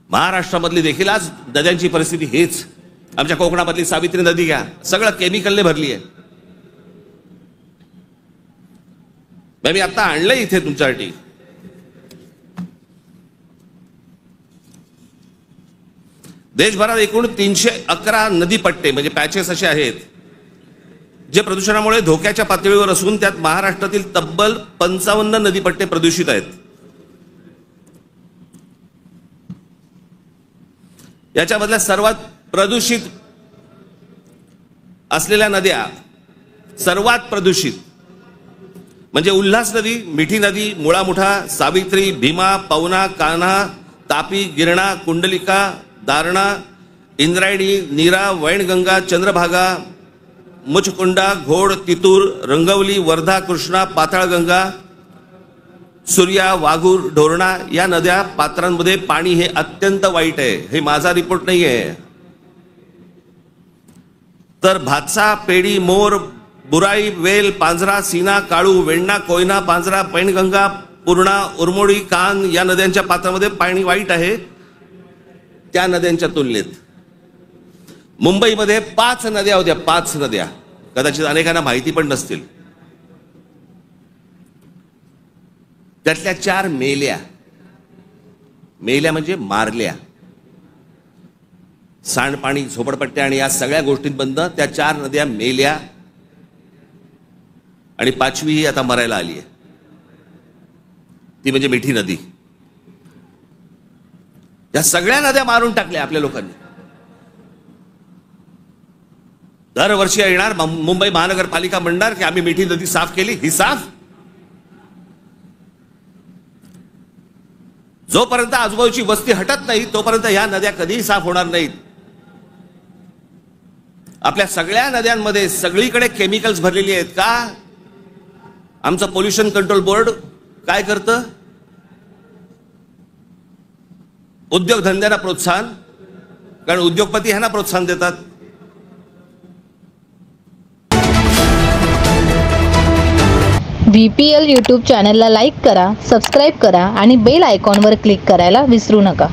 महाराष्ट्रामधली देखील आज नद्यांची परिस्थिती हेच। आमच्या कोकणामधली सावित्री नदी घ्या, सगळं केमिकलने भरली आहे। मी आता आणलंय इथे तुमच्यासाठी, देशभरात एकूण 311 नदीपट्टे म्हणजे पॅचेस असे आहेत जे प्रदूषणामुळे धोक्याच्या पातळीवर असून त्यात महाराष्ट्रातील तब्बल 55 नदीपट्टे प्रदूषित आहेत। याच्यामधल्या सर्वात प्रदूषित असलेल्या नद्या, सर्वात प्रदूषित म्हणजे उल्हास नदी, मिठी नदी, मुळामुठा, सावित्री, भीमा, पवना, कान्हा, तापी, गिरणा, कुंडलिका, दारणा, इंद्रायणी, नीरा, वैनगंगा, चंद्रभागा, मुचकुंडा, घोड, तितूर, रंगवली, वर्धा, कृष्णा, पाताळगंगा, सूर्या, वाघूर, ढोरणा या नद्या पात्रांमध्ये पाणी हे अत्यंत वाईट आहे। हे माझा रिपोर्ट नाही आहे, तर भातसा, पेडी, मोर, बुराई, वेल, पांझरा, सीना, काळू, वेण्णा, कोयना, पांझरा, पैनगंगा, पूर्णा, उरमोडी, कान या नद्यांच्या पात्रामध्ये पाणी वाईट आहे त्या नद्यांच्या तुलनेत। मुंबईमध्ये 5 नद्या होत्या, 5 नद्या, कदाचित अनेकांना माहिती पण नसतील, त्यातल्या 4 मेल्या। मेल्या म्हणजे मारल्या। सांडपाणी, झोपडपट्ट्या आणि या सगळ्या गोष्टींबंद त्या 4 नद्या मेल्या आणि 5वी ही आता मरायला आली आहे, ती म्हणजे मिठी नदी। या सगळ्या नद्या मारून टाकल्या आपल्या लोकांनी। दरवर्षी येणार मुंबई महानगरपालिका म्हणणार की आम्ही मिठी नदी साफ केली। ही साफ जोपर्यंत आजूबाजूची वस्ती हटत नाही तोपर्यंत ह्या नद्या कधीही साफ होणार नाहीत। आपल्या सगळ्या नद्यांमध्ये सगळीकडे केमिकल्स भरलेली आहेत का? आमचं पोल्युशन कंट्रोल बोर्ड काय करतं? उद्योगधंद्यांना प्रोत्साहन, कारण उद्योगपती ह्यांना प्रोत्साहन देतात। VPL YouTube चॅनलला लाईक करा, सबस्क्राईब करा आणि बेल आयकॉनवर क्लिक करायला विसरू नका।